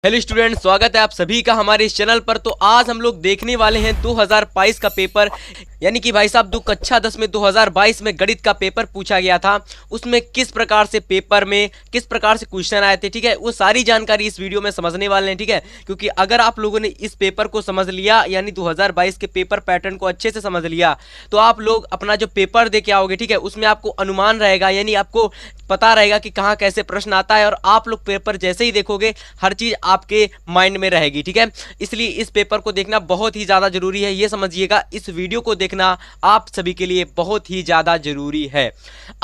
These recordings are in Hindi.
हेलो स्टूडेंट, स्वागत है आप सभी का हमारे इस चैनल पर। तो आज हम लोग देखने वाले हैं 2022 का पेपर, यानी कि भाई साहब कक्षा 10 में 2022 में गणित का पेपर पूछा गया था। उसमें किस प्रकार से पेपर में किस प्रकार से क्वेश्चन आए थे, ठीक है, वो सारी जानकारी इस वीडियो में समझने वाले हैं, ठीक है। क्योंकि अगर आप लोगों ने इस पेपर को समझ लिया, यानी 2022 के पेपर पैटर्न को अच्छे से समझ लिया, तो आप लोग अपना जो पेपर दे के आओगे, ठीक है, उसमें आपको अनुमान रहेगा, यानी आपको पता रहेगा कि कहाँ कैसे प्रश्न आता है, और आप लोग पेपर जैसे ही देखोगे हर चीज आपके माइंड में रहेगी, ठीक है। इसलिए इस पेपर को देखना बहुत ही ज्यादा जरूरी है, ये समझिएगा। इस वीडियो को देखना आप सभी के लिए बहुत ही ज्यादा जरूरी है।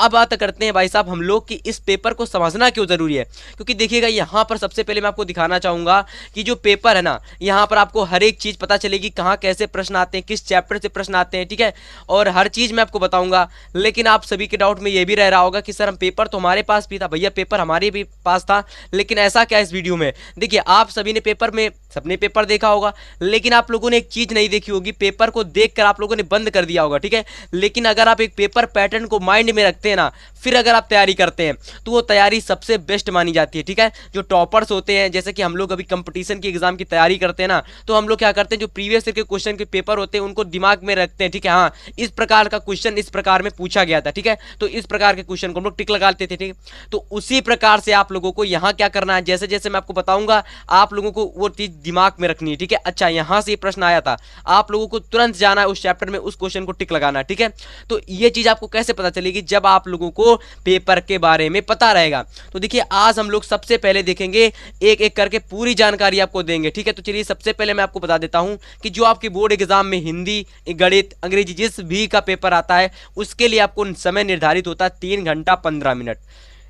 अब बात करते हैं भाई साहब हम लोग कि इस पेपर को समझना क्यों जरूरी है। क्योंकि देखिएगा, यहाँ पर सबसे पहले मैं आपको दिखाना चाहूंगा कि जो पेपर है ना, यहाँ पर आपको हर एक चीज पता चलेगी, कहाँ कैसे प्रश्न आते हैं, किस चैप्टर से प्रश्न आते हैं, ठीक है, और हर चीज मैं आपको बताऊंगा। लेकिन आप सभी के डाउट में ये भी रह रहा होगा कि सर हम पेपर तो हमारे पास भी था। भैया पेपर हमारे भी पास था, लेकिन ऐसा क्या इस वीडियो में। देखिए, आप सभी ने पेपर में सबने पेपर देखा होगा, लेकिन आप लोगों ने एक चीज नहीं देखी होगी, पेपर को देखकर आप लोगों ने बंद कर दिया होगा, ठीक है। लेकिन अगर आप एक पेपर पैटर्न को माइंड में रखते हैं ना, फिर अगर आप तैयारी करते हैं, तो वो तैयारी सबसे बेस्ट मानी जाती है, ठीक है। जो टॉपर्स होते हैं, जैसे कि हम लोग अभी कंपटीशन की एग्जाम की तैयारी करते हैं ना, तो हम लोग क्या करते हैं, जो प्रीवियस ईयर के क्वेश्चन के पेपर होते हैं उनको दिमाग में रखते हैं, ठीक है। हाँ, इस प्रकार का क्वेश्चन इस प्रकार में पूछा गया था, ठीक है, तो इस प्रकार के क्वेश्चन को हम लोग टिक लगाते थे, ठीक है। तो उसी प्रकार से आप लोगों को यहाँ क्या करना है, जैसे जैसे मैं आपको बताऊंगा, आप लोगों को वो चीज दिमाग में रखनी है, ठीक है। अच्छा, यहाँ से प्रश्न आया था, आप लोगों को तुरंत जाना है उस चैप्टर में, उस क्वेश्चन को टिक लगाना, ठीक है। तो ये चीज आपको कैसे पता चलेगी, जब आप लोगों को पेपर के बारे में पता रहेगा। तो देखिए, आज हम लोग सबसे पहले देखेंगे, एक एक करके पूरी जानकारी आपको देंगे, ठीक है। तो चलिए, सबसे पहले मैं आपको बता देता हूं कि जो आपकी बोर्ड एग्जाम में हिंदी, गणित, अंग्रेजी जिस भी का पेपर आता है, उसके लिए आपको समय निर्धारित होता है 3 घंटा 15 मिनट।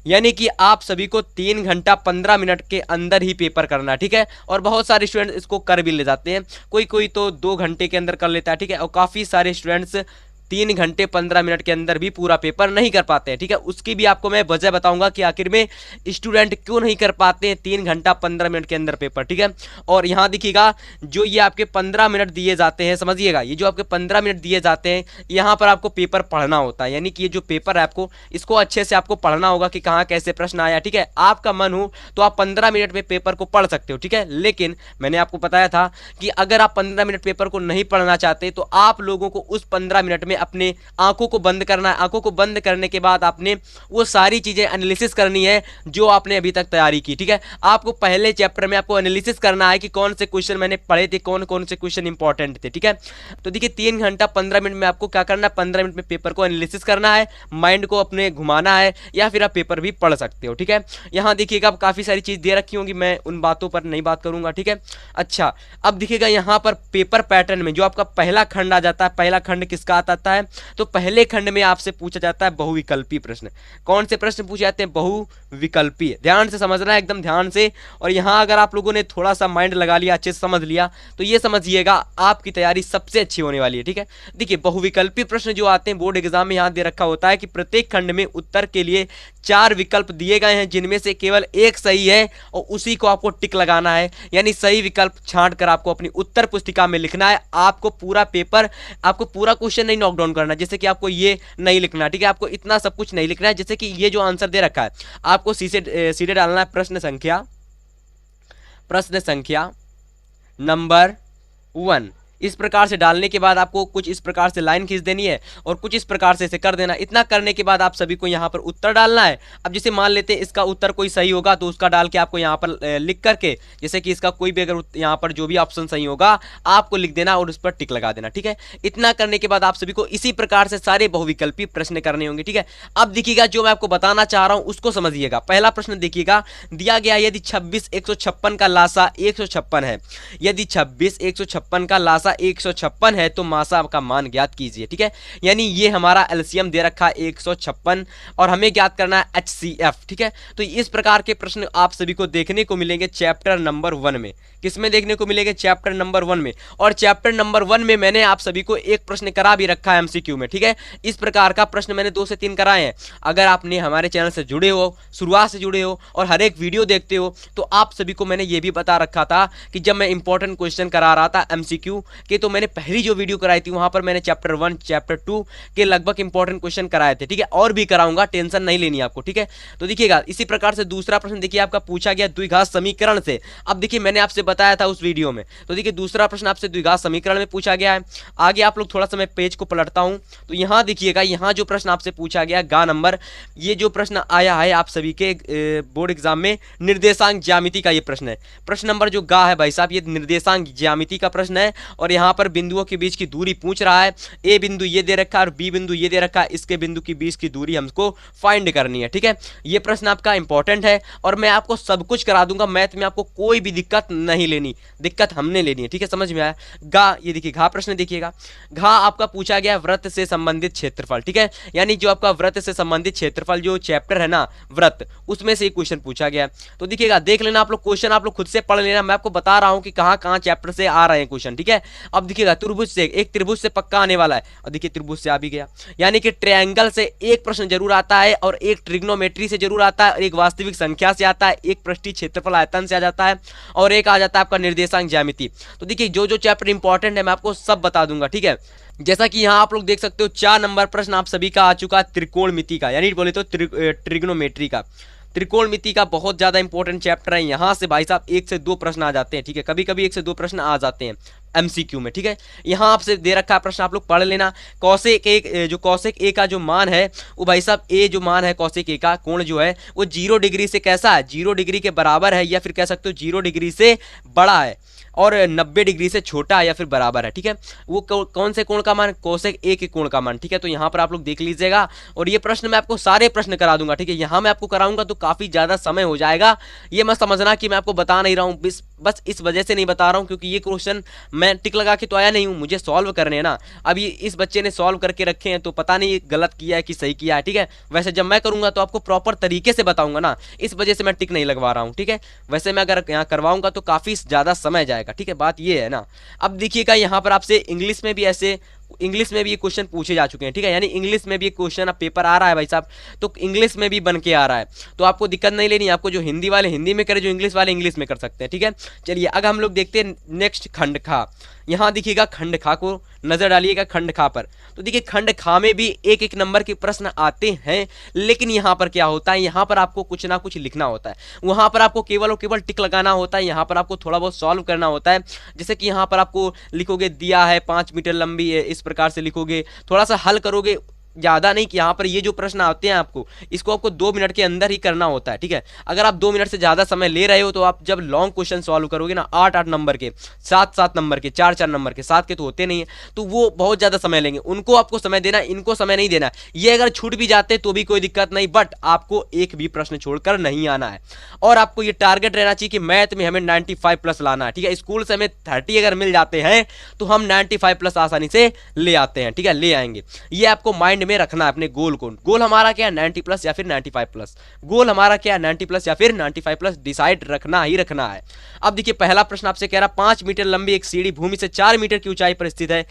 यानी कि आप सभी को 3 घंटा 15 मिनट के अंदर ही पेपर करना, ठीक है। और बहुत सारे स्टूडेंट्स इसको कर भी ले जाते हैं, कोई कोई तो 2 घंटे के अंदर कर लेता है, ठीक है। और काफ़ी सारे स्टूडेंट्स 3 घंटे 15 मिनट के अंदर भी पूरा पेपर नहीं कर पाते हैं, ठीक है। उसकी भी आपको मैं वजह बताऊंगा कि आखिर में स्टूडेंट क्यों नहीं कर पाते हैं 3 घंटा 15 मिनट के अंदर पेपर, ठीक है। और यहाँ देखिएगा, जो ये आपके 15 मिनट दिए जाते हैं, समझिएगा, ये जो आपके 15 मिनट दिए जाते हैं, यहाँ पर आपको पेपर पढ़ना होता है। यानी कि ये जो पेपर है आपको, इसको अच्छे से आपको पढ़ना होगा कि कहाँ कैसे प्रश्न आया, ठीक है। आपका मन हो तो आप 15 मिनट में पेपर को पढ़ सकते हो, ठीक है। लेकिन मैंने आपको बताया था कि अगर आप 15 मिनट पेपर को नहीं पढ़ना चाहते, तो आप लोगों को उस 15 मिनट में अपने आंखों को बंद करना है। आंखों को बंद करने के बाद आपने वो सारी चीजें एनालिसिस करनी है जो आपने अभी तक तैयारी की, ठीक है। आपको पहले चैप्टर में आपको एनालिसिस करना है कि कौन से क्वेश्चन मैंने पढ़े थे, कौन कौन से क्वेश्चन इंपॉर्टेंट थे, ठीक है। तो देखिए, 3 घंटा 15 मिनट में आपको क्या करना है, 15 मिनट में पेपर को एनालिसिस करना है, माइंड को अपने घुमाना है, या फिर आप पेपर भी पढ़ सकते हो, ठीक है। यहाँ देखिएगा, आप काफी सारी चीज दे रखी होंगी, मैं उन बातों पर नहीं बात करूंगा, ठीक है। अच्छा, अब देखिएगा यहाँ पर पेपर पैटर्न में जो आपका पहला खंड आ जाता है, पहला खंड किसका आता है, तो पहले खंड में आपसे पूछा जाता है बहुविकल्पी प्रश्न। कौन से प्रश्न पूछे जाते हैं, बहुविकल्पी। ध्यान से समझना है, एकदम ध्यान से। और यहां अगर आप लोगों ने थोड़ा सा माइंड लगा लिया, अच्छे से समझ लिया, तो ये समझिएगा आपकी तैयारी सबसे अच्छी होने वाली है, ठीक है। देखिए, बहुविकल्पी प्रश्न जो आते हैं बोर्ड एग्जाम में, यहां दे रखा होता है कि प्रत्येक खंड में उत्तर के लिए 4 विकल्प दिए गए हैं, जिनमें से केवल एक सही है, और उसी को आपको टिक लगाना है। यानी सही विकल्प छांट कर आपको अपनी उत्तर पुस्तिका में लिखना है। आपको पूरा पेपर, आपको पूरा क्वेश्चन नहीं नॉक डाउन करना, जैसे कि आपको ये नहीं लिखना, ठीक है। आपको इतना सब कुछ नहीं लिखना है, जैसे कि ये जो आंसर दे रखा है, आपको सीधे डालना है प्रश्न संख्या नंबर 1। इस प्रकार से डालने के बाद आपको कुछ इस प्रकार से लाइन खींच देनी है, और कुछ इस प्रकार से इसे कर देना। इतना करने के बाद आप सभी को यहाँ पर उत्तर डालना है। अब जैसे मान लेते हैं इसका उत्तर कोई सही होगा, तो उसका डाल के आपको यहाँ पर लिख करके, जैसे कि इसका कोई भी अगर यहाँ पर जो भी ऑप्शन सही होगा, आपको लिख देना और उस पर टिक लगा देना, ठीक है। इतना करने के बाद आप सभी को इसी प्रकार से सारे बहुविकल्पी प्रश्न करने होंगे, ठीक है। अब देखिएगा, जो मैं आपको बताना चाह रहा हूँ उसको समझिएगा। पहला प्रश्न देखिएगा, दिया गया यदि 26 156 का लासा 156 है, यदि 26 156 का लासा 156 है, तो मासा का मान ज्ञात कीजिए, ठीक है। यानी ये हमारा एलसीएम दे रखा है 156, और हमें ज्ञात करना है एचसीएफ, ठीक है। तो इस प्रकार के प्रश्न आप सभी को देखने को मिलेंगे चैप्टर नंबर 1 में। किसमें देखने को मिलेंगे, चैप्टर नंबर 1 में। और चैप्टर नंबर 1 में मैंने आप सभी को एक प्रश्न करा भी रखा है एमसीक्यू में, ठीक है। इस प्रकार का प्रश्न मैंने 2 से 3 कराए हैं। अगर आपने हमारे चैनल से जुड़े हो, शुरुआत से जुड़े हो, और हर एक वीडियो देखते हो, तो आप सभी को मैंने ये भी बता रखा था कि जब मैं इंपॉर्टेंट क्वेश्चन करा रहा था एमसीक्यू, कि तो मैंने पहली जो वीडियो कराई थी वहां पर मैंने चैप्टर 1 चैप्टर 2 के लगभग इंपॉर्टेंट क्वेश्चन कराए थे, ठीक है, और भी कराऊंगा, टेंशन नहीं लेनी आपको, ठीक है। तो देखिएगा इसी प्रकार से दूसरा प्रश्न देखिए आपका पूछा गया द्विघात समीकरण से। अब देखिए मैंने आपसे बताया था उस वीडियो में, तो देखिए दूसरा प्रश्न आपसे द्विघात समीकरण में पूछा गया है। आगे आप लोग थोड़ा सा मैं पेज को पलटता हूं, तो यहां देखिएगा, यहां जो प्रश्न आपसे पूछा गया गा नंबर, ये जो प्रश्न आया है आप सभी के बोर्ड एग्जाम में, निर्देशांक ज्यामिति का ये प्रश्न है। प्रश्न नंबर जो गा है भाई साहब, ये निर्देशांक ज्यामिति का प्रश्न है, और यहाँ पर बिंदुओं के बीच की दूरी पूछ रहा है। ए बिंदु ये दे रखा है और बी बिंदु ये दे रखा है, इसके बिंदु की बीच की दूरी हमको फाइंड करनी है, ठीक है। ये प्रश्न आपका इंपॉर्टेंट है और मैं आपको सब कुछ करा दूंगा, मैथ में आपको कोई भी दिक्कत नहीं लेनी, दिक्कत हमने लेनी है, ठीक है, समझ में आया। गा, ये देखिए घा प्रश्न देखिएगा, घा आपका पूछा गया वृत्त से संबंधित क्षेत्रफल, ठीक है, यानी जो आपका वृत्त से संबंधित क्षेत्रफल जो चैप्टर है ना वृत्त, उसमें से क्वेश्चन पूछा गया। तो देखिएगा देख लेना आप लोग, क्वेश्चन आप लोग खुद से पढ़ लेना, मैं आपको बता रहा हूं कि कहां कहां चैप्टर से आ रहे हैं क्वेश्चन, ठीक है। अब देखिएगा त्रिभुज से, एक त्रिभुज से पक्का आने वाला है, और देखिए त्रिभुज से आ भी गया, यानी कि ट्रायंगल से एक प्रश्न जरूर आता है, और एक ट्रिग्नोमेट्री से जरूर आता है, और एक वास्तविक संख्या से आता है, एक पृष्ठीय क्षेत्रफल आयतन से आ जाता है, और एक आ जाता है आपका निर्देशांक ज्यामिति। तो देखिए जो जो चैप्टर इंपॉर्टेंट है मैं आपको सब बता दूंगा, ठीक है। जैसा कि यहाँ आप लोग देख सकते हो 4 नंबर प्रश्न आप सभी का आ चुका है त्रिकोणमिति का, यानी बोले तो ट्रिग्नोमेट्री का। त्रिकोणमिति का बहुत ज्यादा इंपॉर्टेंट चैप्टर है, यहाँ से भाई साहब 1 से 2 प्रश्न आ जाते हैं, ठीक है, कभी कभी 1 से 2 प्रश्न आ जाते हैं एमसीक्यू में, ठीक है। यहाँ आपसे दे रखा है प्रश्न, आप लोग पढ़ लेना। कौशिक एक, जो कौशिक ए का जो मान है वो भाई साहब, ए जो मान है कौशिक ए का कोण जो है वो 0 डिग्री से कैसा है, 0 डिग्री के बराबर है, या फिर कह सकते हो 0 डिग्री से बड़ा है, और 90 डिग्री से छोटा या फिर बराबर है, ठीक है। वो कौन से कोण का मान, कौशिक ए के कोण का मान, ठीक है। तो यहाँ पर आप लोग देख लीजिएगा, और ये प्रश्न मैं आपको सारे प्रश्न करा दूंगा, ठीक है। यहाँ मैं आपको कराऊंगा तो काफी ज्यादा समय हो जाएगा, ये मत समझना कि मैं आपको बता नहीं रहा हूँ, बस इस वजह से नहीं बता रहा हूँ क्योंकि ये क्वेश्चन मैं टिक लगा के तो आया नहीं हूँ, मुझे सॉल्व करने हैं ना। अब ये इस बच्चे ने सॉल्व करके रखे हैं, तो पता नहीं गलत किया है कि सही किया है, ठीक है। वैसे जब मैं करूंगा तो आपको प्रॉपर तरीके से बताऊंगा ना, इस वजह से मैं टिक नहीं लगवा रहा हूँ, ठीक है। वैसे मैं अगर यहाँ करवाऊंगा तो काफी ज्यादा समय जाएगा, ठीक है, बात ये है ना। अब देखिएगा यहाँ पर आपसे इंग्लिश में भी ऐसे, इंग्लिश में भी ये क्वेश्चन पूछे जा चुके हैं, ठीक है, यानी इंग्लिश में भी क्वेश्चन अब पेपर आ रहा है भाई साहब, तो इंग्लिश में भी बन के आ रहा है, तो आपको दिक्कत नहीं लेनी, आपको जो हिंदी वाले हिंदी में करे, जो इंग्लिश वाले इंग्लिश में कर सकते हैं, ठीक है। चलिए अगर हम लोग देखते हैं नेक्स्ट खंड खा, यहाँ देखिएगा खंड खा को नजर डालिएगा, खंड खा पर, तो देखिए खंड खा में भी 1-1 नंबर के प्रश्न आते हैं, लेकिन यहाँ पर क्या होता है, यहाँ पर आपको कुछ ना कुछ लिखना होता है, वहां पर आपको केवल और केवल टिक लगाना होता है, यहाँ पर आपको थोड़ा बहुत सॉल्व करना होता है। जैसे कि यहाँ पर आपको लिखोगे दिया है 5 मीटर लंबी है, इस प्रकार से लिखोगे, थोड़ा सा हल करोगे, ज़्यादा नहीं कि यहाँ पर ये जो प्रश्न आते हैं आपको, इसको आपको 2 मिनट के अंदर ही करना होता है, ठीक है। अगर आप 2 मिनट से ज़्यादा समय ले रहे हो तो आप जब लॉन्ग क्वेश्चन सॉल्व करोगे ना, 8-8 नंबर के, 7-7 नंबर के, 4-4 नंबर के, 7 के तो होते नहीं है, तो वो बहुत ज़्यादा समय लेंगे, उनको आपको समय देना, इनको समय नहीं देना। ये अगर छूट भी जाते तो भी कोई दिक्कत नहीं, बट आपको एक भी प्रश्न छोड़कर नहीं आना है, और आपको ये टारगेट रहना चाहिए कि मैथ में हमें 95+ लाना है, ठीक है। स्कूल से हमें 30 अगर मिल जाते हैं तो हम 95+ आसानी से ले आते हैं, ठीक है, ले आएंगे। ये आपको माइंड में रखना है अपने गोल को। गोल हमारा क्या है, 90+ या फिर 95+। गोल हमारा क्या है, 90+ या फिर 95+, डिसाइड रखना ही रखना है। अब देखिए पहला प्रश्न आपसे कह रहा, 5 मीटर लंबी एक सीढ़ी भूमि से 4 मीटर की ऊंचाई पर स्थित है,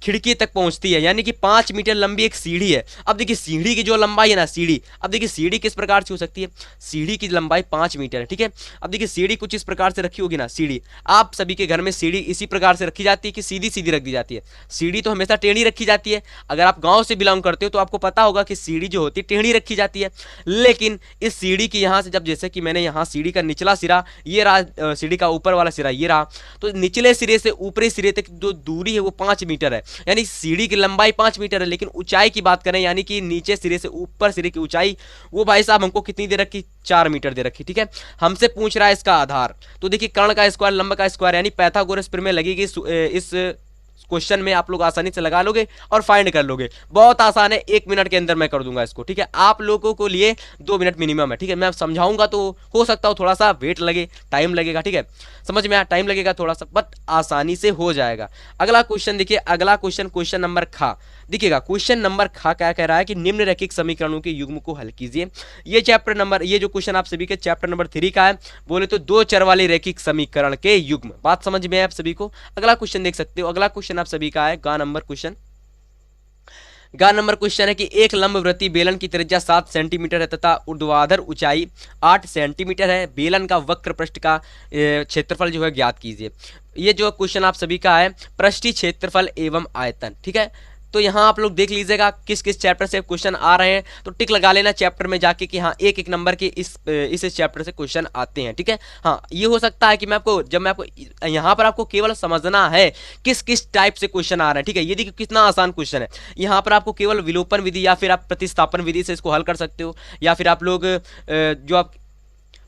खिड़की तक पहुंचती है, यानी कि 5 मीटर लंबी एक सीढ़ी है। अब देखिए सीढ़ी की जो लंबाई है ना, सीढ़ी, अब देखिए सीढ़ी किस प्रकार से हो सकती है, सीढ़ी की लंबाई 5 मीटर है, ठीक है। अब देखिए सीढ़ी कुछ इस प्रकार से रखी होगी ना, सीढ़ी आप सभी के घर में सीढ़ी इसी प्रकार से रखी जाती है कि सीधी सीधी रख दी जाती है, सीढ़ी तो हमेशा टेढ़ी रखी जाती है। अगर आप गाँव से बिलोंग करते हो तो आपको पता होगा कि सीढ़ी जो होती है टेढ़ी रखी जाती है, लेकिन इस सीढ़ी की यहाँ से जब, जैसे कि मैंने यहाँ सीढ़ी का निचला सिरा ये रहा, सीढ़ी का ऊपर वाला सिरा ये रहा, तो निचले सिरे से ऊपरी सिरे तक जो दूरी है वो 5 मीटर है, यानी सीढ़ी की लंबाई 5 मीटर है। लेकिन ऊंचाई की बात करें, यानी कि नीचे सिरे से ऊपर सिरे की ऊंचाई, वो भाई साहब हमको कितनी दे रखी, 4 मीटर दे रखी, ठीक है। हमसे पूछ रहा है इसका आधार, तो देखिए कर्ण का स्क्वायर, लंब का स्क्वायर, यानी पैथागोरस प्रमेय लगेगी इस क्वेश्चन में, आप लोग आसानी से लगा लोगे और फाइंड कर लोगे। बहुत आसान है, 1 मिनट के अंदर मैं कर दूंगा इसको, ठीक है। आप लोगों को लिए 2 मिनट मिनिमम है, ठीक है। मैं समझाऊंगा तो हो सकता हो थोड़ा सा वेट लगे, टाइम लगेगा, ठीक है, समझ में आया, टाइम लगेगा थोड़ा सा, बट आसानी से हो जाएगा। अगला क्वेश्चन देखिए, अगला क्वेश्चन, क्वेश्चन नंबर खा, देखिएगा क्वेश्चन नंबर खा क्या कह रहा है कि निम्नलिखित समीकरणों के युग्म को हल कीजिए। ये चैप्टर नंबर, ये जो क्वेश्चन आप सभी के चैप्टर नंबर 3 का है, बोले तो 2 चर वाले रैखिक समीकरण के युग्म। बात समझ में है आप सभी को। अगला क्वेश्चन देख सकते हो, अगला क्वेश्चन आप सभी का है गा नंबर क्वेश्चन, गा नंबर क्वेश्चन है कि एक लंबवृत्तीय बेलन की त्रिज्या 7 सेंटीमीटर है तथा ऊर्ध्वाधर ऊंचाई 8 सेंटीमीटर है। बेलन का वक्र पृष्ठ का क्षेत्रफल जो है ज्ञात कीजिए। ये जो क्वेश्चन आप सभी का है, पृष्ठीय क्षेत्रफल एवं आयतन, ठीक है। तो यहाँ आप लोग देख लीजिएगा किस किस चैप्टर से क्वेश्चन आ रहे हैं, तो टिक लगा लेना चैप्टर में जाके कि हाँ एक एक नंबर के इस चैप्टर से क्वेश्चन आते हैं, ठीक है। हाँ ये हो सकता है कि मैं आपको यहाँ पर आपको केवल समझना है किस किस टाइप से क्वेश्चन आ रहे हैं, ठीक है। ये देखिए कितना आसान क्वेश्चन है। यहाँ पर आपको केवल विलोपन विधि या फिर आप प्रतिस्थापन विधि से इसको हल कर सकते हो, या फिर आप लोग जो आप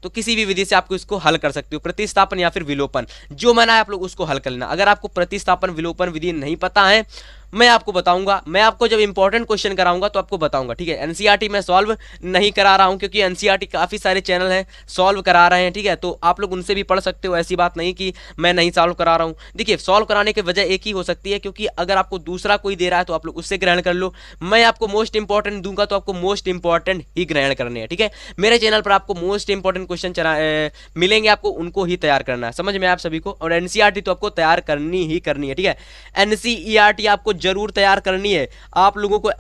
तो किसी भी विधि से आपको इसको हल कर सकते हो, प्रतिस्थापन या फिर विलोपन, जो मना है आप लोग उसको हल कर लेना। अगर आपको प्रतिस्थापन विलोपन विधि नहीं पता है, मैं आपको बताऊंगा, मैं आपको जब इंपॉर्टेंट क्वेश्चन कराऊंगा तो आपको बताऊंगा, ठीक है। एनसीईआरटी में सॉल्व नहीं करा रहा हूं क्योंकि एनसीईआरटी काफ़ी सारे चैनल हैं सॉल्व करा रहे हैं, ठीक है। तो आप लोग उनसे भी पढ़ सकते हो, ऐसी बात नहीं कि मैं नहीं सॉल्व करा रहा हूं। देखिए सॉल्व कराने की वजह एक ही हो सकती है, क्योंकि अगर आपको दूसरा कोई दे रहा है तो आप लोग उससे ग्रहण कर लो, मैं आपको मोस्ट इंपॉर्टेंट दूंगा तो आपको मोस्ट इंपॉर्टेंट ही ग्रहण करने हैं, ठीक है। मेरे चैनल पर आपको मोस्ट इंपॉर्टेंट क्वेश्चन मिलेंगे, आपको उनको ही तैयार करना है, समझ में आप सभी को। और एनसीईआरटी तो आपको तैयार करनी ही करनी है, ठीक है। एनसीईआरटी आपको जरूर तैयार करनी है, आप लोगों को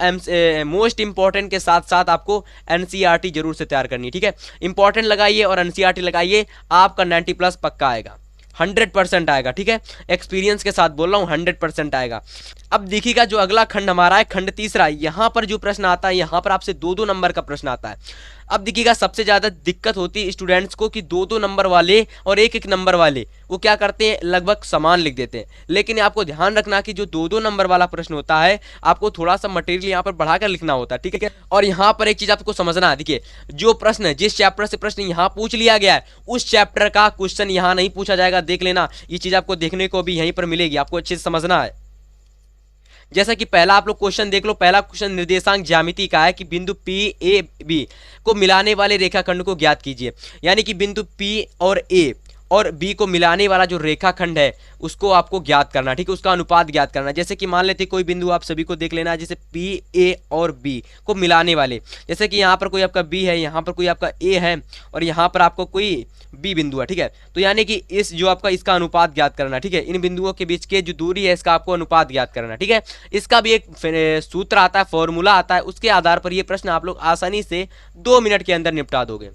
मोस्ट इंपॉर्टेंट के साथ साथ आपको एनसीईआरटी जरूर से तैयार करनी है, ठीक है। इंपॉर्टेंट लगाइए और एनसीईआरटी लगाइए, आपका 90+ पक्का आएगा, 100% आएगा, ठीक है। एक्सपीरियंस के साथ बोल रहा हूं, 100% आएगा। अब देखिएगा जो अगला खंड हमारा है, खंड तीसरा, यहां पर जो प्रश्न आता है, यहां पर आपसे 2-2 नंबर का प्रश्न आता है। अब देखिएगा सबसे ज्यादा दिक्कत होती है स्टूडेंट्स को कि 2-2 नंबर वाले और 1-1 नंबर वाले वो क्या करते हैं, लगभग समान लिख देते हैं। लेकिन आपको ध्यान रखना कि जो 2-2 नंबर वाला प्रश्न होता है, आपको थोड़ा सा मटेरियल यहाँ पर बढ़ाकर लिखना होता है, ठीक है। और यहाँ पर एक चीज आपको समझना है, देखिए जो प्रश्न जिस चैप्टर से प्रश्न यहाँ पूछ लिया गया है, उस चैप्टर का क्वेश्चन यहाँ नहीं पूछा जाएगा, देख लेना। ये चीज आपको देखने को भी यहीं पर मिलेगी, आपको अच्छे से समझना है। जैसा कि पहला आप लोग क्वेश्चन देख लो, पहला क्वेश्चन निर्देशांक ज्यामिति का है कि बिंदु P A B को मिलाने वाले रेखाखंड को ज्ञात कीजिए। यानी कि बिंदु P और A और B को मिलाने वाला जो रेखाखंड है उसको आपको ज्ञात करना, ठीक है, उसका अनुपात ज्ञात करना। जैसे कि मान लेते कोई बिंदु आप सभी को देख लेना, जैसे P A और B को मिलाने वाले, जैसे कि यहाँ पर कोई आपका B है, यहाँ पर कोई आपका A है और यहाँ पर आपको कोई B बिंदु है, ठीक है। तो यानी कि इस जो आपका इसका अनुपात ज्ञात करना, ठीक है। इन बिंदुओं के बीच के जो दूरी है इसका आपको अनुपात ज्ञात करना, ठीक है। इसका भी एक सूत्र आता है, फॉर्मूला आता है, उसके आधार पर ये प्रश्न आप लोग आसानी से 2 मिनट के अंदर निपटा दोगे,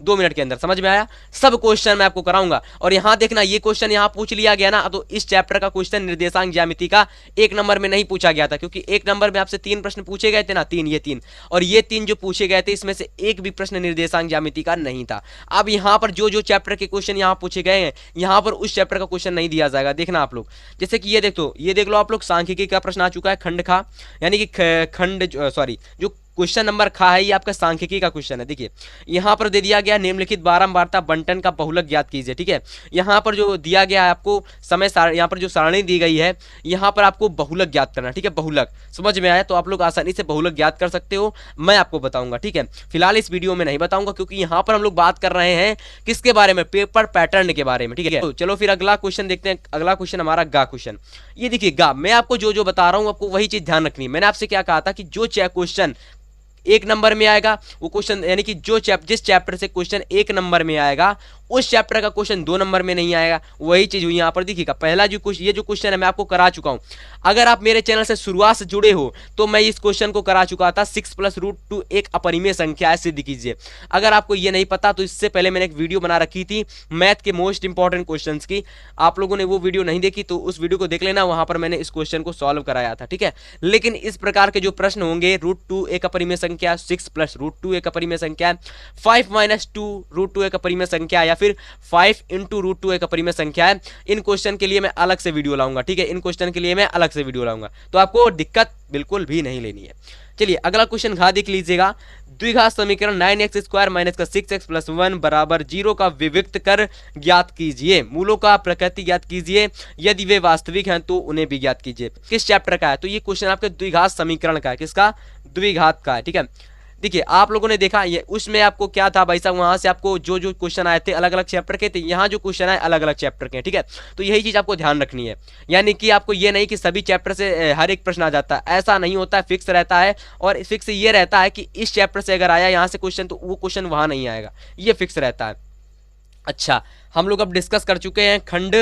2 मिनट के अंदर। समझ में आया? सब क्वेश्चन मैं आपको कराऊंगा। और यहाँ देखना, ये क्वेश्चन यहाँ पूछ लिया गया ना, तो इस चैप्टर का क्वेश्चन निर्देशांक ज्यामिति का 1 नंबर में नहीं पूछा गया था, क्योंकि 1 नंबर में आपसे 3 प्रश्न पूछे गए थे ना, 3 ये 3 और ये 3 जो पूछे गए थे, इसमें से एक भी प्रश्न निर्देशांक ज्यामिति का नहीं था। अब यहाँ पर जो जो चैप्टर के क्वेश्चन यहाँ पूछे गए हैं, यहाँ पर उस चैप्टर का क्वेश्चन नहीं दिया जाएगा, देखना आप लोग। जैसे कि ये देख लो आप लोग, सांख्यिकी का प्रश्न आ चुका है, खंड खा, यानी कि खंड सॉरी जो क्वेश्चन नंबर खा है, ये आपका सांख्यिकी का क्वेश्चन है। देखिए यहाँ पर दे दिया गया निम्नलिखित बारंबारता बंटन का बहुलक ज्ञात कीजिए, ठीक है। यहाँ पर जो दिया गया है आपको समय सारणी, यहाँ पर जो सारणी दी गई है, यहाँ पर आपको बहुलक ज्ञात करना, ठीक है। बहुलक समझ में आया तो आप लोग आसानी से बहुलक ज्ञात कर सकते हो, मैं आपको बताऊंगा, ठीक है। फिलहाल इस वीडियो में नहीं बताऊंगा, क्योंकि यहाँ पर हम लोग बात कर रहे हैं किसके बारे में, पेपर पैटर्न के बारे में, ठीक है। तो चलो फिर अगला क्वेश्चन देखते हैं। अगला क्वेश्चन हमारा गा क्वेश्चन। ये देखिए गा, मैं आपको जो जो बता रहा हूँ आपको वही चीज ध्यान रखनी है। मैंने आपसे क्या कहा था कि जो क्वेश्चन 1 नंबर में आएगा वो क्वेश्चन, यानी कि जिस चैप्टर से क्वेश्चन 1 नंबर में आएगा, उस चैप्टर का क्वेश्चन 2 नंबर में नहीं आएगा। वही चीज हुई यहाँ पर, देखिएगा पहला ये जो क्वेश्चन है मैं आपको करा चुका हूँ। अगर आप मेरे चैनल से शुरुआत से जुड़े हो तो मैं इस क्वेश्चन को करा चुका था, 6 + √2 एक अपरिमेय संख्या है, सिद्ध कीजिए। अगर आपको ये नहीं पता तो इससे पहले मैंने एक वीडियो बना रखी थी मैथ के मोस्ट इंपॉर्टेंट क्वेश्चन की, आप लोगों ने वो वीडियो नहीं देखी तो उस वीडियो को देख लेना, वहां पर मैंने इस क्वेश्चन को सॉल्व कराया था, ठीक है। लेकिन इस प्रकार के जो प्रश्न होंगे, √2 एक अपरिमेय संख्या, 6 + √2 एक अपरिमेय संख्या, 5 - 2 √2 एक अपरिमेय संख्या, या फिर 5 × √2 एक अपरिमेय संख्या है, इन क्वेश्चन के लिए मैं अलग से वीडियो लाऊंगा, ठीक है। इन क्वेश्चन के लिए मैं अलग से वीडियो लाऊंगा, तो आपको दिक्कत बिल्कुल भी नहीं लेनी है। चलिए अगला क्वेश्चन घा देख लीजिएगा। द्विघात समीकरण 9x² - 6x + 1 = 0 का विविक्त कर ज्ञात कीजिए। मूलों का प्रकृति ज्ञात कीजिए, यदि वे वास्तविक हैं तो उन्हें भी ज्ञात कीजिए। किस चैप्टर का है? तो ये क्वेश्चन आपके द्विघात समीकरण का है। किसका? द्विघात का है, ठीक है। देखिए आप लोगों ने देखा ये, उसमें आपको क्या था भाई साहब, वहां से आपको जो जो क्वेश्चन आए थे अलग अलग चैप्टर के थे, यहाँ जो क्वेश्चन आए अलग अलग चैप्टर के, ठीक है। तो यही चीज आपको ध्यान रखनी है, यानी कि आपको ये नहीं कि सभी चैप्टर से हर एक प्रश्न आ जाता है, ऐसा नहीं होता है, फिक्स रहता है। और फिक्स ये रहता है कि इस चैप्टर से अगर आया यहाँ से क्वेश्चन तो वो क्वेश्चन वहां नहीं आएगा, ये फिक्स रहता है। अच्छा, हम लोग अब डिस्कस कर चुके हैं खंड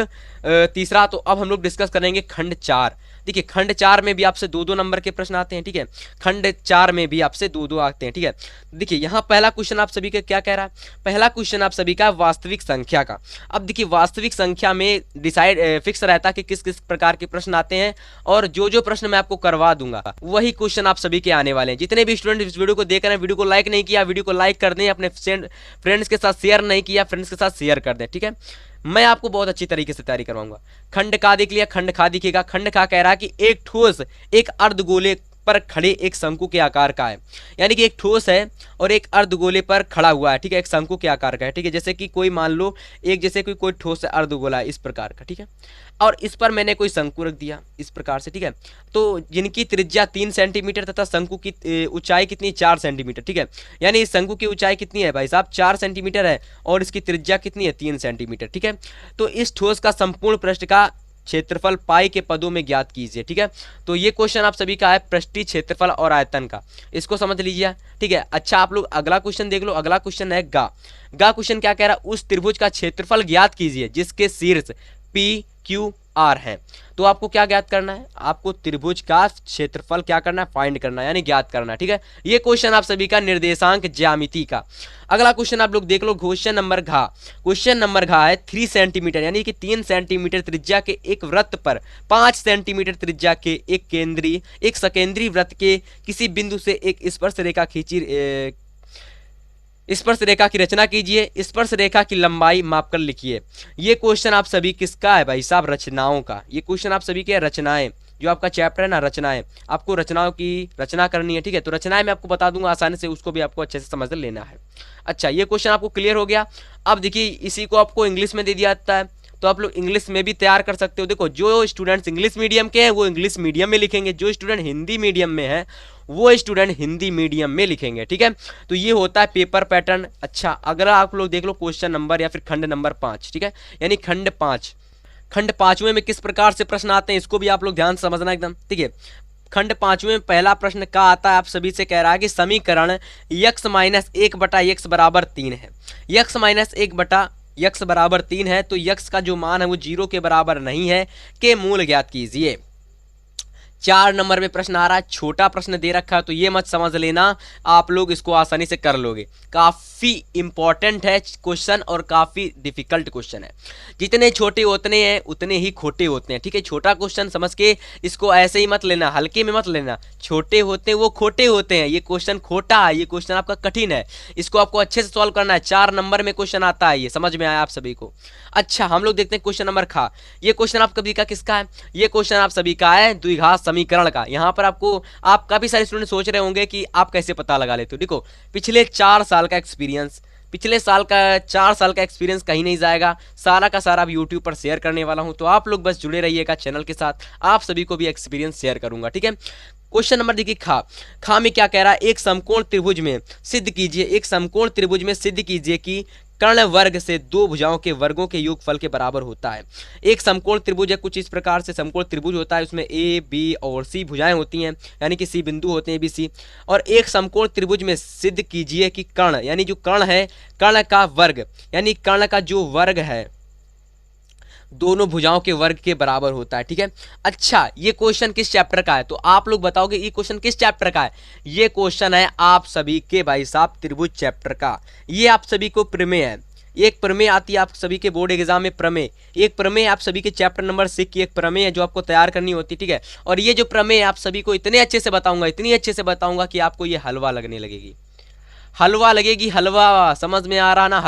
तीसरा, तो अब हम लोग डिस्कस करेंगे खंड 4। देखिए खंड 4 में भी आपसे 2-2 नंबर के प्रश्न आते हैं, ठीक है, खंड 4 में भी आपसे 2-2 आते हैं, ठीक है। देखिए यहाँ पहला क्वेश्चन आप सभी का क्या कह रहा है, पहला क्वेश्चन आप सभी का वास्तविक संख्या का। अब देखिए वास्तविक संख्या में डिसाइड फिक्स रहता है कि किस किस प्रकार के प्रश्न आते हैं, और जो जो प्रश्न मैं आपको करवा दूंगा वही क्वेश्चन आप सभी के आने वाले हैं। जितने भी स्टूडेंट इस वीडियो को देख रहे हैं, वीडियो को लाइक नहीं किया, वीडियो को लाइक कर दें, अपने फ्रेंड्स के साथ शेयर नहीं किया, फ्रेंड्स के साथ शेयर कर दें, ठीक है। मैं आपको बहुत अच्छी तरीके से तैयारी करवाऊंगा। खंड का देख लिया, खंड खा दिखेगा। खंड खा कह रहा है कि एक ठोस एक अर्धगोले पर खड़े एक शंकु के आकार का है, यानी कि एक ठोस है और एक अर्धगोले पर खड़ा हुआ है, ठीक है, एक शंकु के आकार का है, ठीक है। जैसे कि कोई मान लो एक जैसे कोई ठोस है, अर्धगोला है इस प्रकार का, ठीक है, और इस पर मैंने कोई शंकु रख दिया इस प्रकार से, ठीक है। तो जिनकी त्रिज्या 3 सेंटीमीटर तथा शंकु की ऊंचाई कितनी 4 सेंटीमीटर, ठीक है। यानी इस शंकु की ऊंचाई कितनी है भाई साहब 4 सेंटीमीटर है, और इसकी त्रिज्या कितनी है 3 सेंटीमीटर, ठीक है। तो इस ठोस का संपूर्ण पृष्ठ का क्षेत्रफल पाई के पदों में ज्ञात कीजिए, ठीक है। तो ये क्वेश्चन आप सभी का है पृष्ठीय क्षेत्रफल और आयतन का, इसको समझ लीजिए, ठीक है। अच्छा आप लोग अगला क्वेश्चन देख लो। अगला क्वेश्चन है गा क्वेश्चन क्या कह रहा है, उस त्रिभुज का क्षेत्रफल ज्ञात कीजिए जिसके शीर्ष पी क्यू आर है। तो आपको क्या ज्ञात करना है, आपको त्रिभुज का क्षेत्रफल क्या करना है, फाइंड करना है, यानी ज्ञात करना है, ठीक है। ये क्वेश्चन आप सभी का निर्देशांक ज्यामिति का। अगला क्वेश्चन आप लोग देख लो, क्वेश्चन नंबर घ है 3 सेंटीमीटर, यानी कि 3 सेंटीमीटर त्रिज्या के एक वृत्त पर 5 सेंटीमीटर त्रिज्या के एक सकेंद्री वृत्त के किसी बिंदु से एक स्पर्श रेखा की रचना कीजिए। स्पर्श रेखा की लंबाई मापकर लिखिए। ये क्वेश्चन आप सभी किसका है भाई साहब, रचनाओं का। ये क्वेश्चन आप सभी के रचनाएं, जो आपका चैप्टर है ना रचनाएं, आपको रचनाओं की रचना करनी है, ठीक है। तो रचनाएं मैं आपको बता दूंगा आसानी से, उसको भी आपको अच्छे से समझ लेना है। अच्छा ये क्वेश्चन आपको क्लियर हो गया। अब देखिए इसी को आपको इंग्लिश में दे दिया जाता है, तो आप लोग इंग्लिश में भी तैयार कर सकते हो। देखो जो स्टूडेंट्स इंग्लिश मीडियम के हैं वो इंग्लिश मीडियम में लिखेंगे, जो स्टूडेंट हिंदी मीडियम में है वो स्टूडेंट हिंदी मीडियम में लिखेंगे, ठीक है। तो ये होता है पेपर पैटर्न। अच्छा अगला आप लोग देख लो क्वेश्चन नंबर या फिर खंड नंबर 5, ठीक है, यानी खंड 5वें में किस प्रकार से प्रश्न आते हैं इसको भी आप लोग ध्यान से समझना एकदम, ठीक है। खंड 5वें में पहला प्रश्न क्या आता है, आप सभी से कह रहा है कि समीकरण x माइनस 1/x बराबर 3 है। x माइनस 1/x बराबर 3 है, तो x का जो मान है वो 0 के बराबर नहीं है, के मूल ज्ञात कीजिए। 4 नंबर में प्रश्न आ रहा है, छोटा प्रश्न दे रखा है, तो ये मत समझ लेना, आप लोग इसको आसानी से कर लोगे। काफ़ी इंपॉर्टेंट है क्वेश्चन और काफ़ी डिफिकल्ट क्वेश्चन है। जितने छोटे होते हैं उतने ही खोटे होते हैं, ठीक है। छोटा क्वेश्चन समझ के इसको ऐसे ही मत लेना, हल्के में मत लेना। छोटे होते हैं वो खोटे होते हैं, ये क्वेश्चन खोटा है, ये क्वेश्चन आपका कठिन है, इसको आपको अच्छे से सॉल्व करना है। 4 नंबर में क्वेश्चन आता है, ये समझ में आया आप सभी को। अच्छा हम लोग देखते हैं क्वेश्चन नंबर खा। ये क्वेश्चन आप सभी का किसका है, ये क्वेश्चन आप सभी का है द्विघात समीकरण का। यहाँ पर आप काफी सारे स्टूडेंट सोच रहे होंगे कि आप कैसे पता लगा लेते हो। देखो पिछले 4 साल का एक्सपीरियंस, 4 साल का एक्सपीरियंस कहीं नहीं जाएगा, सारा का सारा अब यूट्यूब पर शेयर करने वाला हूं, तो आप लोग बस जुड़े रहिएगा चैनल के साथ, आप सभी को भी एक्सपीरियंस शेयर करूंगा, ठीक है। क्वेश्चन नंबर देखिए खा में क्या कह रहा है, एक समकोण त्रिभुज में सिद्ध कीजिए कि कर्ण वर्ग से 2 भुजाओं के वर्गों के योगफल के बराबर होता है। एक समकोण त्रिभुज है, कुछ इस प्रकार से समकोण त्रिभुज होता है, उसमें ए बी और सी भुजाएं होती हैं, यानी कि सी बिंदु होते हैं, बी सी। और एक समकोण त्रिभुज में सिद्ध कीजिए कि कर्ण, यानी जो कर्ण है, कर्ण का वर्ग, यानी कर्ण का जो वर्ग है दोनों भुजाओं के वर्ग के बराबर होता है, ठीक है। अच्छा ये क्वेश्चन किस चैप्टर का है, तो आप लोग बताओगे ये क्वेश्चन किस चैप्टर का है। ये क्वेश्चन है आप सभी के भाई साहब त्रिभुज चैप्टर का। ये आप सभी को प्रमेय है, एक प्रमेय आती है आप सभी के बोर्ड एग्जाम में, प्रमेय एक प्रमेय आप सभी के चैप्टर नंबर 6 की एक प्रमेय है जो आपको तैयार करनी होती है, ठीक है। और ये जो प्रमेय आप सभी को इतने अच्छे से बताऊंगा, इतनी अच्छे से बताऊंगा कि आपको ये हलवा लगने लगेगी, हलवा समझ में आ रहा ना,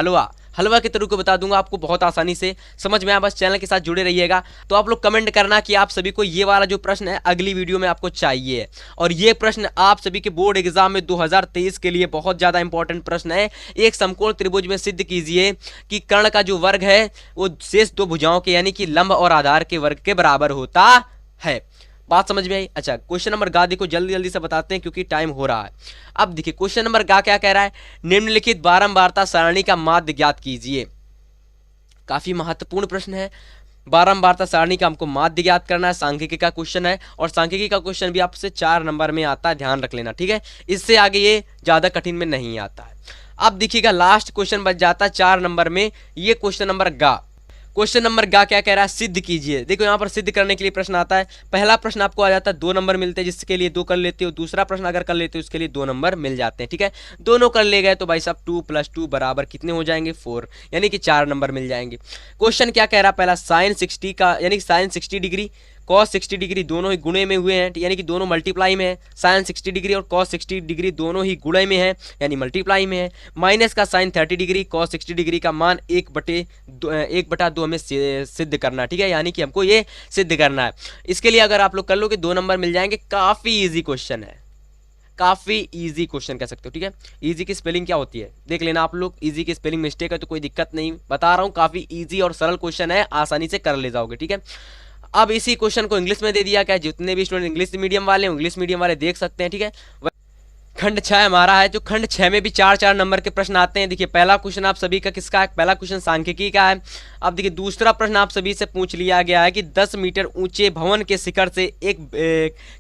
हलवा के तरीके बता दूंगा आपको, बहुत आसानी से समझ में आया। बस चैनल के साथ जुड़े रहिएगा। तो आप लोग कमेंट करना कि आप सभी को ये वाला जो प्रश्न है अगली वीडियो में आपको चाहिए, और ये प्रश्न आप सभी के बोर्ड एग्जाम में 2023 के लिए बहुत ज़्यादा इंपॉर्टेंट प्रश्न है। एक समकोण त्रिभुज में सिद्ध कीजिए कि कर्ण का जो वर्ग है वो शेष 2 भुजाओं के, यानी कि लंब और आधार के वर्ग के बराबर होता है। बात समझ में आई। अच्छा क्वेश्चन नंबर गा देखो, जल्दी से बताते हैं क्योंकि टाइम हो रहा है। अब देखिए क्वेश्चन नंबर गा क्या कह रहा है, निम्नलिखित बारंबारता सारणी का माध्य ज्ञात कीजिए। काफी महत्वपूर्ण प्रश्न है, बारंबारता सारणी का हमको माध्य ज्ञात करना है। सांख्यिकी का क्वेश्चन है, और सांख्यिकी का क्वेश्चन भी आपसे 4 नंबर में आता है, ध्यान रख लेना, ठीक है। इससे आगे ये ज्यादा कठिन में नहीं आता है। अब देखिएगा लास्ट क्वेश्चन बच जाता है 4 नंबर में, ये क्वेश्चन नंबर गा। क्वेश्चन नंबर गा क्या कह रहा है, सिद्ध कीजिए। देखो यहाँ पर सिद्ध करने के लिए प्रश्न आता है। पहला प्रश्न आपको आ जाता है 2 नंबर मिलते हैं, जिसके लिए 2 कर लेते हो। दूसरा प्रश्न अगर कर लेते हो उसके लिए 2 नंबर मिल जाते हैं। ठीक है, दोनों कर ले गए तो भाई साहब 2 + 2 बराबर कितने हो जाएंगे, 4, यानी कि 4 नंबर मिल जाएंगे। क्वेश्चन क्या कह रहा है, पहला साइन 60 का यानी कि साइन 60 डिग्री कॉस 60 डिग्री दोनों ही गुणे में हुए हैं, यानी कि दोनों मल्टीप्लाई में है। साइन 60 डिग्री और कॉस 60 डिग्री दोनों ही गुणे में है, यानी मल्टीप्लाई में है। माइनस का साइन 30 डिग्री कॉस 60 डिग्री का मान 1/2 हमें सिद्ध करना है। ठीक है, यानी कि हमको ये सिद्ध करना है। इसके लिए अगर आप लोग कर लो कि 2 नंबर मिल जाएंगे। काफ़ी ईजी क्वेश्चन है, काफ़ी इजी क्वेश्चन कह सकते हो। ठीक है, इजी की स्पेलिंग क्या होती है देख लेना आप लोग। इजी की स्पेलिंग मिस्टेक है तो कोई दिक्कत नहीं, बता रहा हूँ काफ़ी इजी और सरल क्वेश्चन है, आसानी से कर ले जाओगे। ठीक है, अब इसी क्वेश्चन को इंग्लिश में दे दिया गया, जितने भी स्टूडेंट इंग्लिश मीडियम वाले हैं इंग्लिश मीडियम वाले देख सकते हैं। ठीक है, खंड 6 हमारा है, जो खंड 6 में भी 4-4 नंबर के प्रश्न आते हैं। देखिए पहला क्वेश्चन आप सभी का किसका है, पहला क्वेश्चन सांख्यिकी का है। अब देखिए दूसरा प्रश्न आप सभी से पूछ लिया गया है कि 10 मीटर ऊंचे भवन के शिखर से एक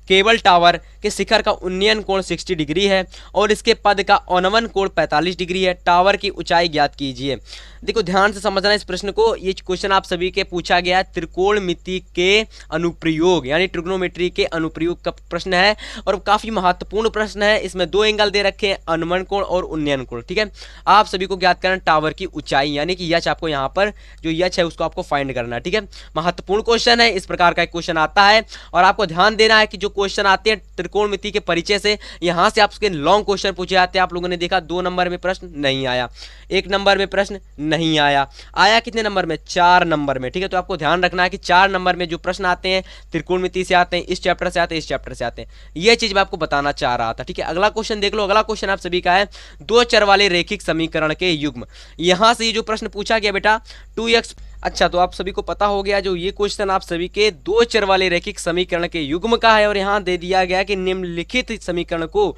केबल टावर के शिखर का उन्नयन कोण 60 डिग्री है और इसके पद का अवनमन कोण 45 डिग्री है। टावर की ऊंचाई ज्ञात कीजिए। देखो ध्यान से समझना इस प्रश्न को। ये क्वेश्चन आप सभी के पूछा गया है त्रिकोणमिति के अनुप्रयोग यानी ट्रिग्नोमेट्री के अनुप्रयोग का प्रश्न है और काफ़ी महत्वपूर्ण प्रश्न है। इसमें 2 एंगल दे रखे हैं, अनुमान कोण और उन्नयन कोण। ठीक है, आप सभी को ज्ञात करना टावर की ऊंचाई यानी कि यच आपको यहाँ पर जो यच है उसको आपको फाइंड करना है। ठीक है, महत्वपूर्ण क्वेश्चन है, इस प्रकार का एक क्वेश्चन आता है और आपको ध्यान देना है कि जो क्वेश्चन आते हैं त्रिकोणमिति के परिचय से, यहाँ से आपके लॉन्ग क्वेश्चन पूछे जाते हैं। आप लोगों ने देखा 2 नंबर में प्रश्न नहीं आया, 1 नंबर में प्रश्न नहीं आया, आया कितने नंबर में, 4 नंबर में। ठीक है, तो आपको ध्यान रखना है कि 4 नंबर में जो प्रश्न आते हैं त्रिकोणमिति से आते हैं, इस चैप्टर से आते हैं, इस चैप्टर से आते हैं। यह चीज मैं आपको बताना चाह रहा था। ठीक है, अगला क्वेश्चन देख लो। अगला क्वेश्चन आप सभी का है 2 चर वाले रैखिक समीकरण के युग्म। यहां से ये जो प्रश्न पूछा गया बेटा 2x। अच्छा, तो आप सभी को पता हो गया जो ये क्वेश्चन आप सभी के 2 चर वाले रैखिक समीकरण के युग्म का है और यहाँ दे दिया गया कि निम्नलिखित समीकरण को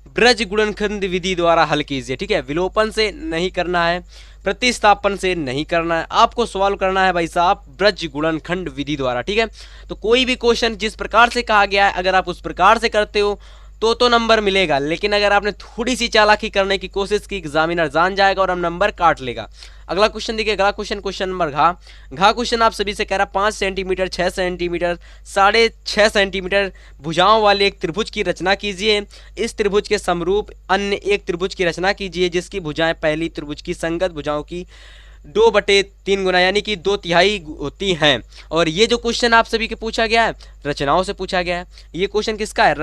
ब्रज गुणनखंड विधि द्वारा हल कीजिए। ठीक है, विलोपन से नहीं करना है, प्रतिस्थापन से नहीं करना है, आपको सवाल करना है भाई साहब ब्रज गुणनखंड विधि द्वारा। ठीक है, तो कोई भी क्वेश्चन जिस प्रकार से कहा गया है अगर आप उस प्रकार से करते हो तो नंबर मिलेगा, लेकिन अगर आपने थोड़ी सी चालाकी करने की कोशिश की एग्जामिनर जान जाएगा और हम नंबर काट लेगा। अगला क्वेश्चन देखिए, अगला क्वेश्चन नंबर घा क्वेश्चन आप सभी से कह रहा 5 सेंटीमीटर 6 सेंटीमीटर 6.5 सेंटीमीटर भुजाओं वाले एक त्रिभुज की रचना कीजिए। इस त्रिभुज के समरूप अन्य एक त्रिभुज की रचना कीजिए जिसकी भुजाएं पहली त्रिभुज की संगत भुजाओं की 2/3 गुना यानी कि 2/3 होती हैं। और ये जो क्वेश्चन आप सभी के पूछा गया है रचनाओं से पूछा गया है। ये क्वेश्चन किसका है,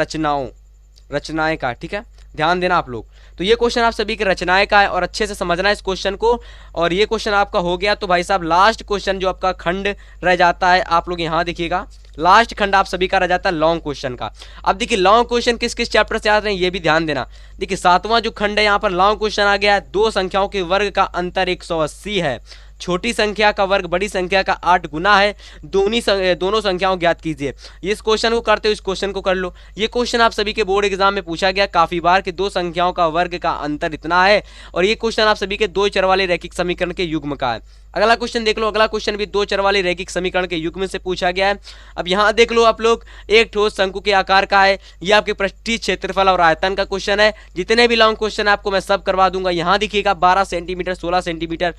रचनाएं का। ठीक है, ध्यान देना आप लोग। तो ये क्वेश्चन आप सभी के रचनाएं का है और अच्छे से समझना इस क्वेश्चन को। और ये क्वेश्चन आपका हो गया तो भाई साहब लास्ट क्वेश्चन जो आपका खंड रह जाता है, आप लोग यहाँ देखिएगा लास्ट खंड आप सभी का रह जाता है लॉन्ग क्वेश्चन का। अब देखिए लॉन्ग क्वेश्चन किस किस चैप्टर से आ रहे हैं ये भी ध्यान देना। देखिए 7वां जो खंड है यहाँ पर लॉन्ग क्वेश्चन आ गया है, 2 संख्याओं के वर्ग का अंतर 180 है, छोटी संख्या का वर्ग बड़ी संख्या का 8 गुना है, दोनों संख्याओं ज्ञात कीजिए। इस क्वेश्चन को करते हो इस क्वेश्चन को कर लो। ये क्वेश्चन आप सभी के बोर्ड एग्जाम में पूछा गया काफी बार कि 2 संख्याओं का वर्ग का अंतर इतना है और ये क्वेश्चन आप सभी के 2 चर वाले रैखिक समीकरण के युग्म का है। अगला क्वेश्चन देख लो, अगला क्वेश्चन भी 2 चर वाले रैखिक समीकरण के युग्म से पूछा गया है। अब यहाँ देख लो आप लोग, एक ठोस शंकु के आकार का है, ये आपके पृष्ठीय क्षेत्रफल और आयतन का क्वेश्चन है। जितने भी लॉन्ग क्वेश्चन आपको मैं सब करवा दूंगा। यहाँ देखिएगा 12 सेंटीमीटर 16 सेंटीमीटर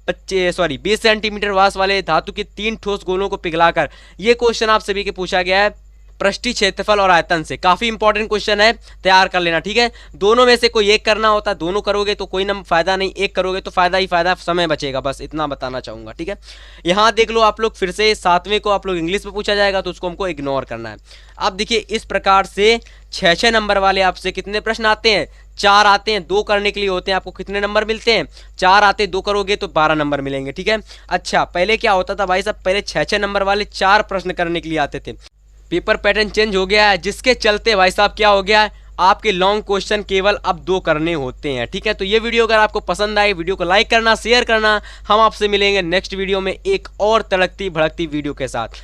20 सेंटीमीटर व्यास वाले धातु के 3 ठोस गोलों को पिघलाकर, ये क्वेश्चन आप सभी के पूछा गया है पृष्ठीय क्षेत्रफल और आयतन से। काफी इंपॉर्टेंट क्वेश्चन है, तैयार कर लेना। ठीक है, दोनों में से कोई एक करना होता है, दोनों करोगे तो कोई ना फायदा नहीं, एक करोगे तो फायदा ही फायदा, समय बचेगा, बस इतना बताना चाहूंगा। ठीक है, यहाँ देख लो आप लोग फिर से 7वें को आप लोग इंग्लिश में पूछा जाएगा तो उसको हमको इग्नोर करना है। अब देखिए इस प्रकार से 6 नंबर वाले आपसे कितने प्रश्न आते हैं, 4 आते हैं, 2 करने के लिए होते हैं। आपको कितने नंबर मिलते हैं, 4 आते, 2 करोगे तो 12 नंबर मिलेंगे। ठीक है, अच्छा पहले क्या होता था भाई साहब, पहले 6 नंबर वाले 4 प्रश्न करने के लिए आते थे। पेपर पैटर्न चेंज हो गया है जिसके चलते भाई साहब क्या हो गया है, आपके लॉन्ग क्वेश्चन केवल अब 2 करने होते हैं। ठीक है, तो ये वीडियो अगर आपको पसंद आई, वीडियो को लाइक करना, शेयर करना। हम आपसे मिलेंगे नेक्स्ट वीडियो में एक और तड़कती भड़कती वीडियो के साथ।